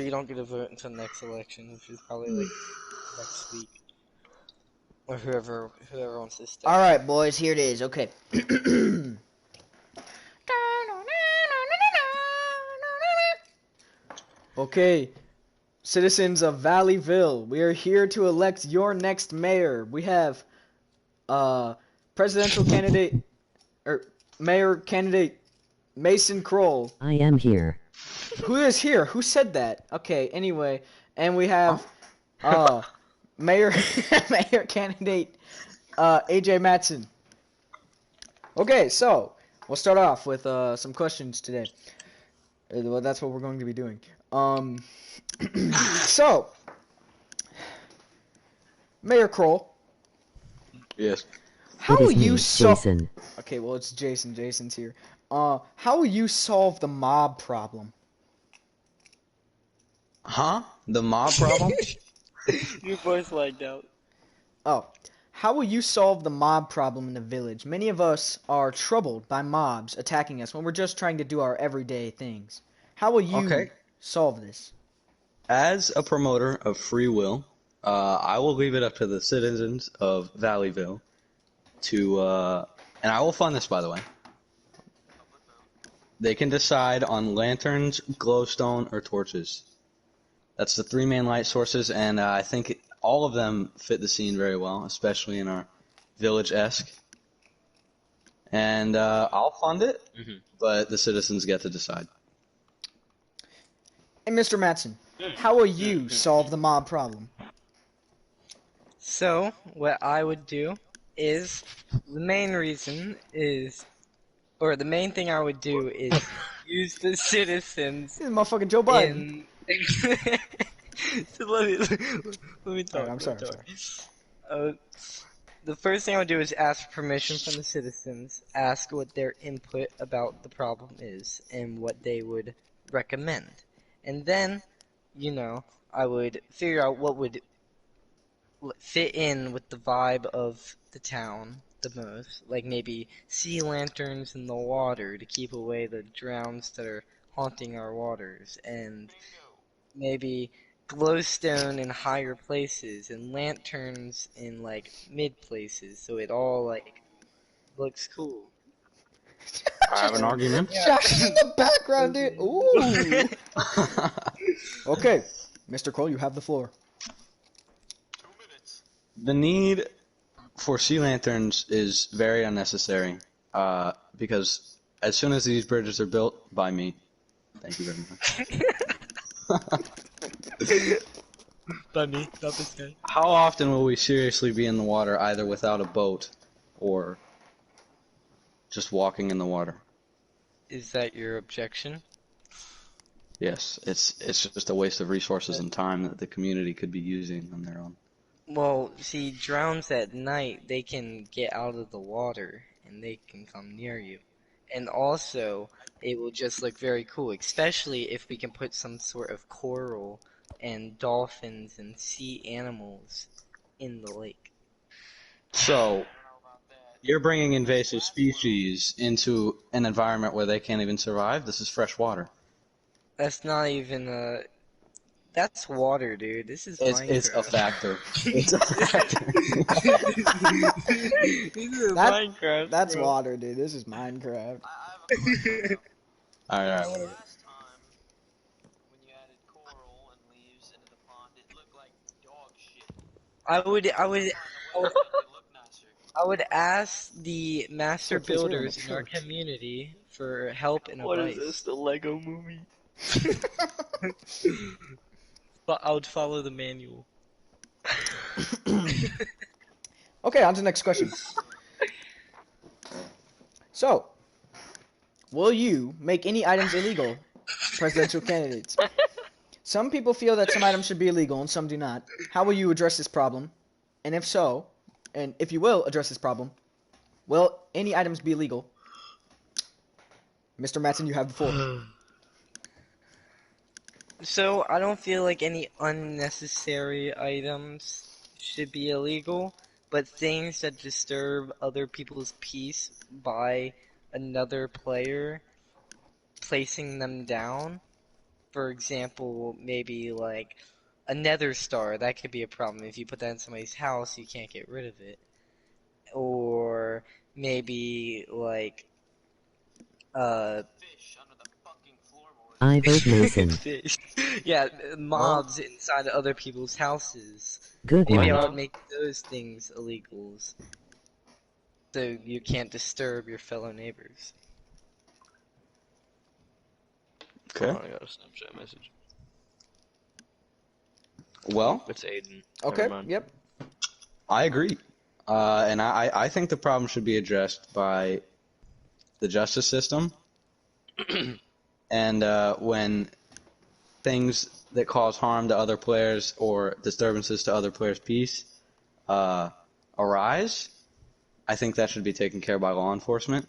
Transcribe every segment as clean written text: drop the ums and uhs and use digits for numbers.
you don't get a vote until next election, which is probably like next week, or whoever wants to step. All right, boys, here it is. Okay. Okay, citizens of Valleyville, we are here to elect your next mayor. We have presidential candidate or mayor candidate Mason Kroll. I am here. Who is here? Who said that? Okay, anyway, and we have mayor mayor candidate AJ Matson. Okay, so we'll start off with some questions today. Well, that's what we're going to be doing. So, Mayor Kroll. Yes. How It will is me, you solve? Jason. Okay, well it's Jason. Jason's here. How will you solve the mob problem? Huh? The mob problem? Your voice lagged out. Oh, how will you solve the mob problem in the village? Many of us are troubled by mobs attacking us when we're just trying to do our everyday things. How will you Okay. solve this? As a promoter of free will, I will leave it up to the citizens of Valleyville to, and I will fund this, by the way. They can decide on lanterns, glowstone, or torches. That's the three main light sources, and I think all of them fit the scene very well, especially in our village-esque. And I'll fund it, but the citizens get to decide. And Mr. Matson, how will you solve the mob problem? So, what I would do is, the main thing I would do is use the citizens This is motherfucking Joe Biden. in... So let me talk. Alright, I'm sorry. The first thing I would do is ask permission from the citizens, ask what their input about the problem is, and what they would recommend. And then, I would figure out what would fit in with the vibe of the town the most. Like maybe sea lanterns in the water to keep away the drowns that are haunting our waters, and maybe glowstone in higher places and lanterns in like mid places, so it all like looks cool. I have an argument. Josh in the background, dude. Ooh. Okay, Mr. Kroll, you have the floor. The need for sea lanterns is very unnecessary, because as soon as these bridges are built by me, thank you very much. By me, not this guy. How often will we seriously be in the water either without a boat or just walking in the water? Is that your objection? Yes, it's just a waste of resources and time that the community could be using on their own. Well, see, drowns at night, they can get out of the water and they can come near you. And also, it will just look very cool, especially if we can put some sort of coral and dolphins and sea animals in the lake. So, you're bringing invasive species into an environment where they can't even survive? This is fresh water. That's not even that's water, dude. This is It's Minecraft. a factor. It's a factor. This is Minecraft. That's bro. water, dude. This is Minecraft. Alright, whatever. Last time, when you added coral and leaves into the pond, it looked like dog shit. I would It looked nicer. I would ask the master Please, we're in a builders in our church. community for help and advice. The Lego movie? But I would follow the manual. Okay, on to the next question. So, will you make any items illegal, presidential candidates? Some people feel that some items should be illegal and some do not. How will you address this problem? And if so, and if you will address this problem, will any items be illegal? Mr. Matson, you have the floor. So, I don't feel like any unnecessary items should be illegal, but things that disturb other people's peace by another player placing them down, for example, maybe like a nether star, that could be a problem. If you put that in somebody's house, you can't get rid of it. Or maybe like Fish under the fucking floorboards. I vote Mason. fish. Yeah, mobs inside other people's houses. Good Maybe I one. would make those things illegals. So you can't disturb your fellow neighbors. Okay. Hold on, I got a Snapchat message. Well, It's Aiden. Okay. Never mind. Yep. I agree. And I think the problem should be addressed by the justice system. And when things that cause harm to other players or disturbances to other players' peace arise, I think that should be taken care of by law enforcement.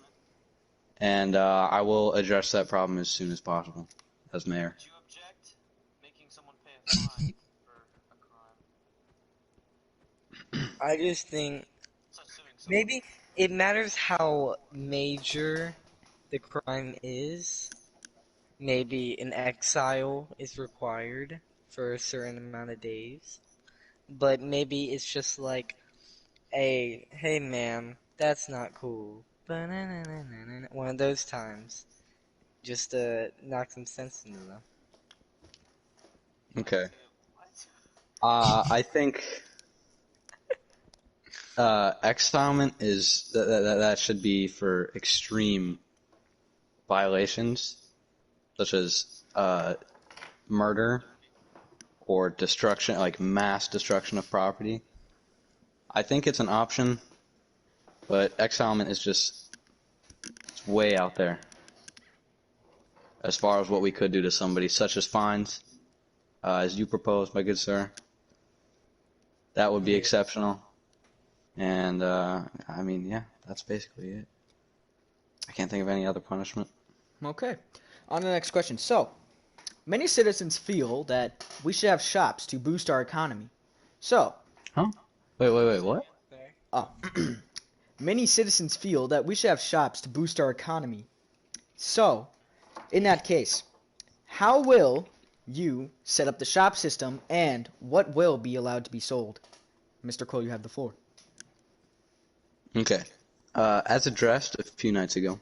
And I will address that problem as soon as possible as mayor. Do you object making someone pay a fine for a crime? I just think Such suing someone. maybe it matters how major the crime is. Maybe an exile is required for a certain amount of days. But maybe it's just like, hey man, that's not cool. Ba-na-na-na-na-na. One of those times. Just to knock some sense into them. Okay. What? I think exilement is that should be for extreme violations, such as murder or destruction, like mass destruction of property. I think it's an option, but exilement is just it's way out there as far as what we could do to somebody, such as fines, as you proposed, my good sir. That would be exceptional. And, I mean, yeah, that's basically it. I can't think of any other punishment. Okay. On to the next question. So, many citizens feel that we should have shops to boost our economy. So, Huh? Wait, what? many citizens feel that we should have shops to boost our economy. So, in that case, how will you set up the shop system and what will be allowed to be sold? Mr. Cole, you have the floor. Okay. As addressed a few nights ago,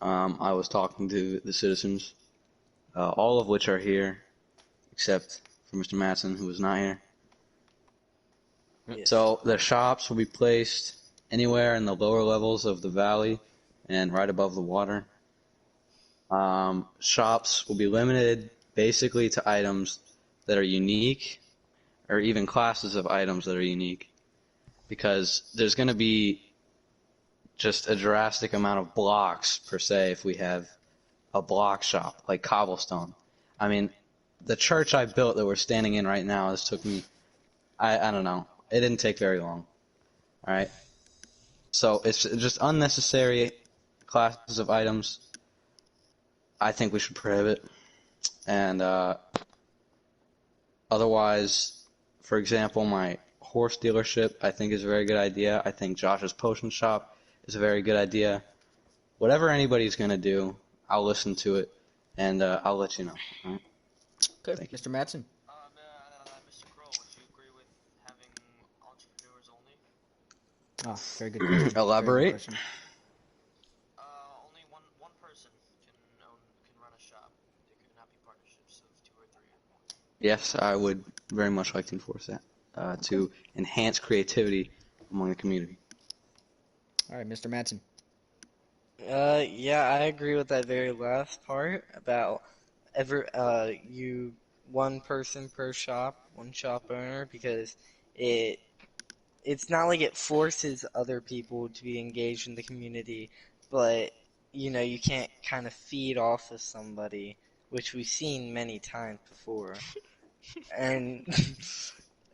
I was talking to the citizens, all of which are here, except for Mr. Matson, who is not here. Yes. So the shops will be placed anywhere in the lower levels of the valley and right above the water. Shops will be limited basically to items that are unique, or even classes of items that are unique, because there's going to be just a drastic amount of blocks per se if we have a block shop like cobblestone. I mean, the church I built that we're standing in right now, this took me, I don't know, it didn't take very long. All right, so it's just unnecessary classes of items. I think we should prohibit, and otherwise, for example, my horse dealership I think is a very good idea. I think Josh's potion shop is a very good idea. Whatever anybody's gonna do, I'll listen to it, and I'll let you know. All right? Okay, Thank you. Mr. Matson. Mr. Kroll, would you agree with having entrepreneurs only? Ah, very good question. Elaborate. Very good question. Only one person can run a shop. There could not be partnerships of 2 or 3. Yes, I would very much like to enforce that to enhance creativity among the community. All right, Mr. Matson. Yeah, I agree with that very last part about one person per shop, one shop owner, because it's not like it forces other people to be engaged in the community, but you can't kind of feed off of somebody, which we've seen many times before. And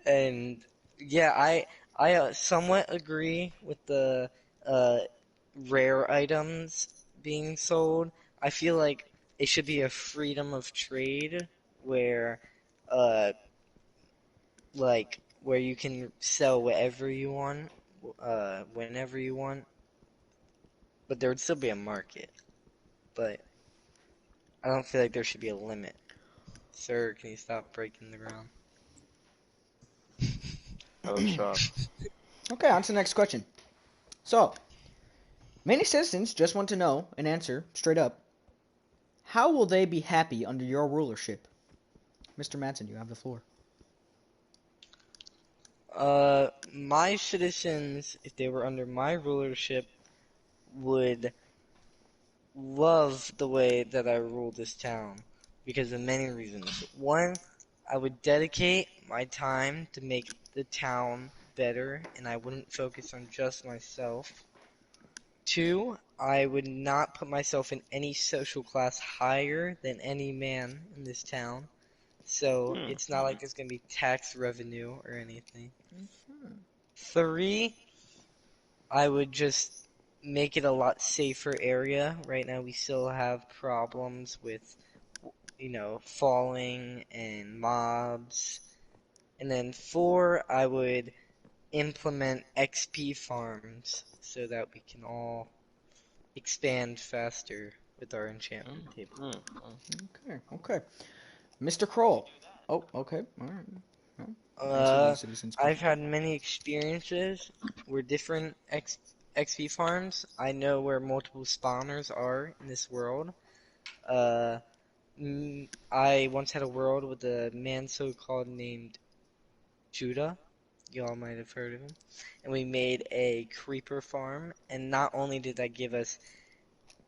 and yeah, I somewhat agree with the rare items being sold. I feel like it should be a freedom of trade where where you can sell whatever you want, whenever you want, but there would still be a market. But I don't feel like there should be a limit. Sir, can you stop breaking the ground? Oh, shop. Okay, on to the next question. So, many citizens just want to know an answer straight up. How will they be happy under your rulership? Mr. Madsen, you have the floor. My citizens, if they were under my rulership, would love the way that I rule this town because of many reasons. One, I would dedicate my time to make the town better and I wouldn't focus on just myself. Two, I would not put myself in any social class higher than any man in this town. So it's not like there's gonna be tax revenue or anything. Three, I would just make it a lot safer area. Right now we still have problems with, falling and mobs. And then four, I would implement XP farms so that we can all expand faster with our enchantment table. Okay. Mr. Kroll. Oh, okay. All right. Answer the citizens' I've question. had many experiences where different XP farms. I know where multiple spawners are in this world. I once had a world with a man so-called named Judah. Y'all might have heard of him. And we made a creeper farm, and not only did that give us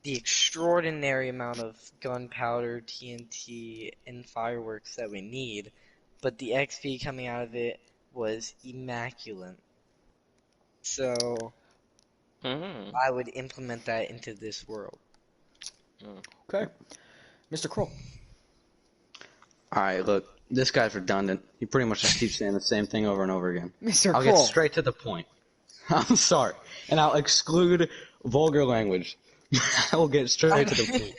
the extraordinary amount of gunpowder, TNT, and fireworks that we need, but the XP coming out of it was immaculate. So, I would implement that into this world. Okay. Mr. Kroll. Alright, look, this guy's redundant. He pretty much just keeps saying the same thing over and over again. Mr. I'll Kroll. get straight to the point. I'm sorry. And I'll exclude vulgar language. I will get straight to the point.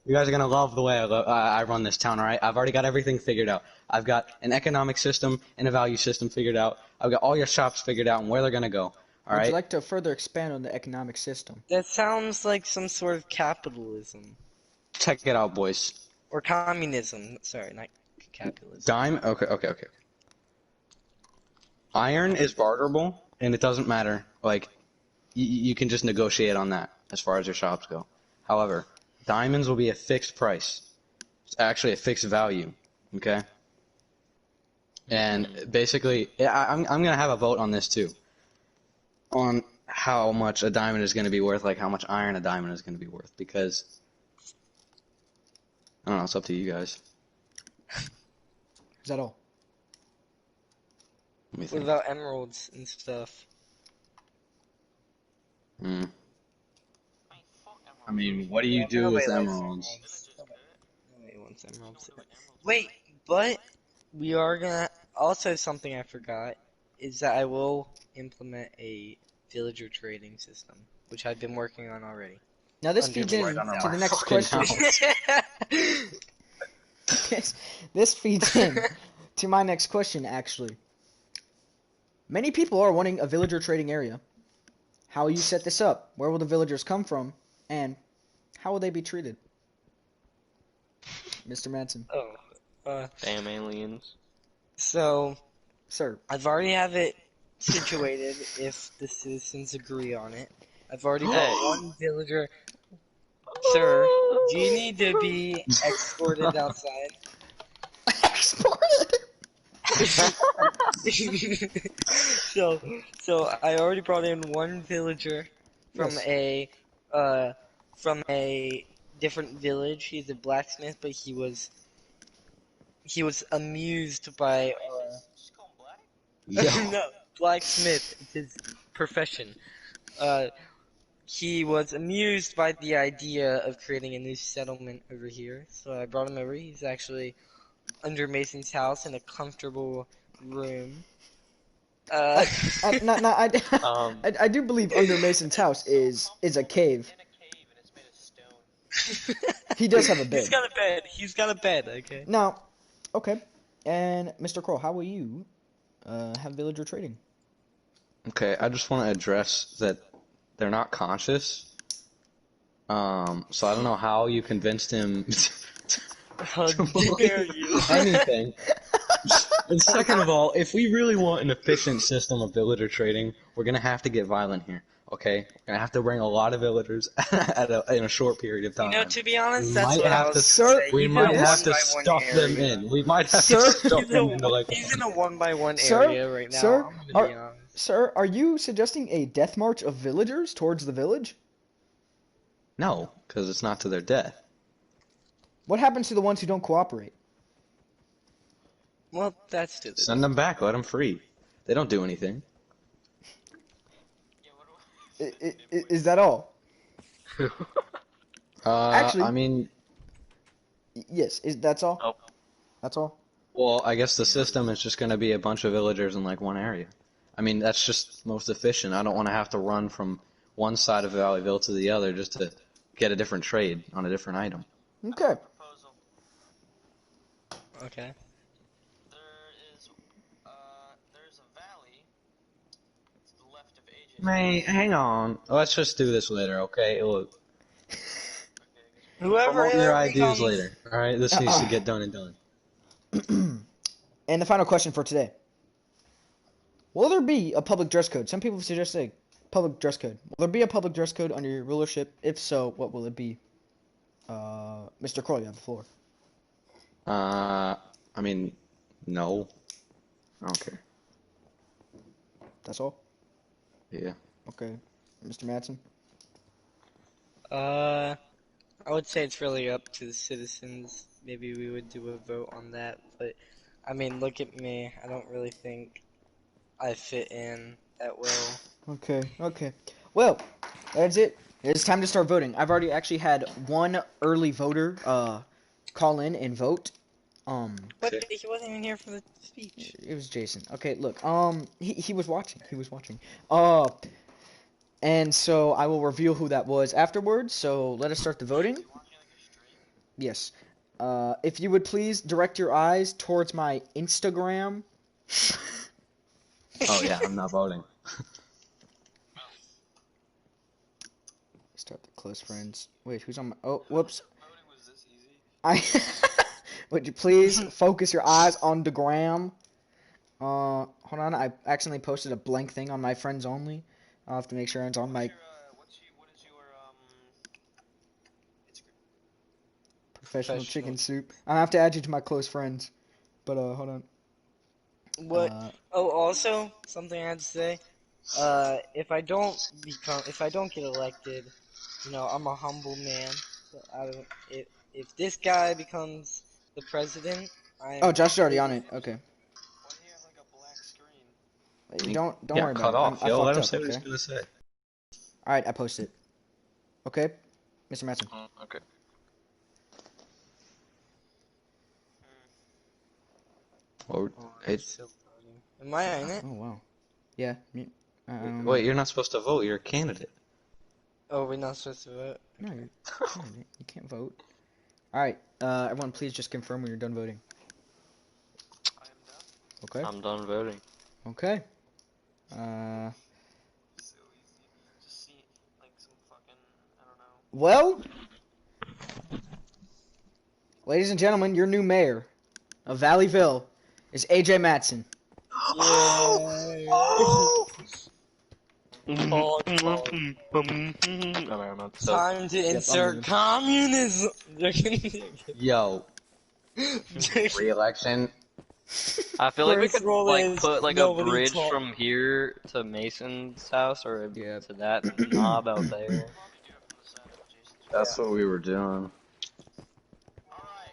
You guys are gonna love the way I run this town, alright? I've already got everything figured out. I've got an economic system and a value system figured out. I've got all your shops figured out and where they're gonna go. Would Alright? you like to further expand on the economic system? That sounds like some sort of capitalism. Check it out, boys. Or communism. Sorry, not capitalism. Okay. Iron is barterable, and it doesn't matter. Like, you can just negotiate on that as far as your shops go. However, diamonds will be a fixed price. It's actually a fixed value. Okay. And basically, I'm gonna have a vote on this too. On how much a diamond is gonna be worth, like how much iron a diamond is gonna be worth, because I don't know. It's up to you guys. Is that all? Let me What think. about emeralds and stuff? Hmm. Fuck I mean, what do you do with Nobody likes emeralds? Nobody wants emeralds. Wait, but we are gonna. Also, something I forgot is that I will implement a villager trading system, which I've been working on already. Now this Under feeds the in right to under the my next fucking question. house. This feeds in to my next question, actually. Many people are wanting a villager trading area. How will you set this up? Where will the villagers come from? And how will they be treated? Mr. Manson. Damn aliens. So Sir. I've already have it situated if the citizens agree on it. I've already got Hey. one villager. Sir, do you need to be escorted outside? so I already brought in one villager from Yes. from a different village. He's a blacksmith, but he was amused by Just call him black? Yo. no, blacksmith is his profession. He was amused by the idea of creating a new settlement over here, so I brought him over. He's actually under Mason's house in a comfortable room. I do believe under Mason's house is a cave. In a cave and it's made of stone. He does have a bed. He's got a bed. He's got a bed. Okay. Now, okay. And Mr. Kroll, how will you have villager trading? Okay, I just want to address that they're not conscious. So I don't know how you convinced him How dare you? anything. And second of all, if we really want an efficient system of villager trading, we're gonna have to get violent here. Okay, we're gonna have to bring a lot of villagers in a short period of time. You know, to be honest, We that's might what I have was to- gonna Sir, say. We He's in might a have to one-by-one stuff them area. in. We might have Sir? to stuff them into like. He's in a one-by-one Sir? area right now. Sir? I'm gonna be honest. Sir, are you suggesting a death march of villagers towards the village? No, because it's not to their death. What happens to the ones who don't cooperate? Well, that's to the Send them back. Let them free. They don't do anything. Yeah, what do I... Is that all? Actually- I mean, Yes, that's all? Nope. That's all? well, I guess the system is just going to be a bunch of villagers in like one area. I mean, that's just most efficient. I don't want to have to run from one side of Valleyville to the other just to get a different trade on a different item. Okay. Proposal. Okay. There's a valley to the left of AJ. Man, hang on. Let's just do this later, okay? Look, Whoever promote your ever ideas becomes- later. All right, this needs to get done and done. And the final question for today. Will there be a public dress code? Some people suggest a public dress code. Will there be a public dress code under your rulership? If so, what will it be? Mr. Croy, you have the floor. I mean, no. I don't care. That's all? Yeah. Okay. Mr. Madsen? I would say it's really up to the citizens. Maybe we would do a vote on that, but I mean, look at me. I don't really think I fit in that well. Okay, okay. Well, that's it. It's time to start voting. I've already actually had one early voter call in and vote. But he wasn't even here for the speech. It was Jason. Okay, look. He was watching. He was watching. And so I will reveal who that was afterwards. So let us start the voting. You watching like a stream? Yes. If you would please direct your eyes towards my Instagram. Oh yeah, I'm not voting. Start the close friends. Wait, who's on my? Oh, whoops. Voting was this easy? Would you please focus your eyes on the gram? Hold on. I accidentally posted a blank thing on my friends only. I'll have to make sure it's on my What is your Instagram? professional Professional. chicken soup. I have to add you to my close friends. But hold on. What? Oh, also something I had to say. If I don't get elected, you know, I'm a humble man. So I don't. If this guy becomes the president, I am. Oh, Josh is already on it. Okay. Why do you have like a black screen? Don't Yeah, worry cut about off. it. I Yo, let him fucked say up, what he's okay? gonna say. All right, I posted it. Okay, Mr. Madsen. Okay. Or, it's, Am I in it? Oh wow. Yeah. wait, you're not supposed to vote. You're a candidate. Oh, we're not supposed to vote. No, you can't vote. All right, everyone, please just confirm when you're done voting. I am done. Okay. I'm done voting. Okay. So easy. Just see like some fucking I don't know. Well, ladies and gentlemen, your new mayor of Valleyville is AJ Matson. Time to insert communism. Yo, re-election. I feel like we First could rule like is put like a nobody bridge talk. from here to Mason's house or Yeah. to that knob out there. Probably do it from the side of Jason's. That's what we were doing. Alright.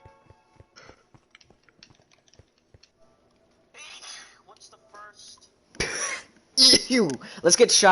What's the first? Ew. Let's get shop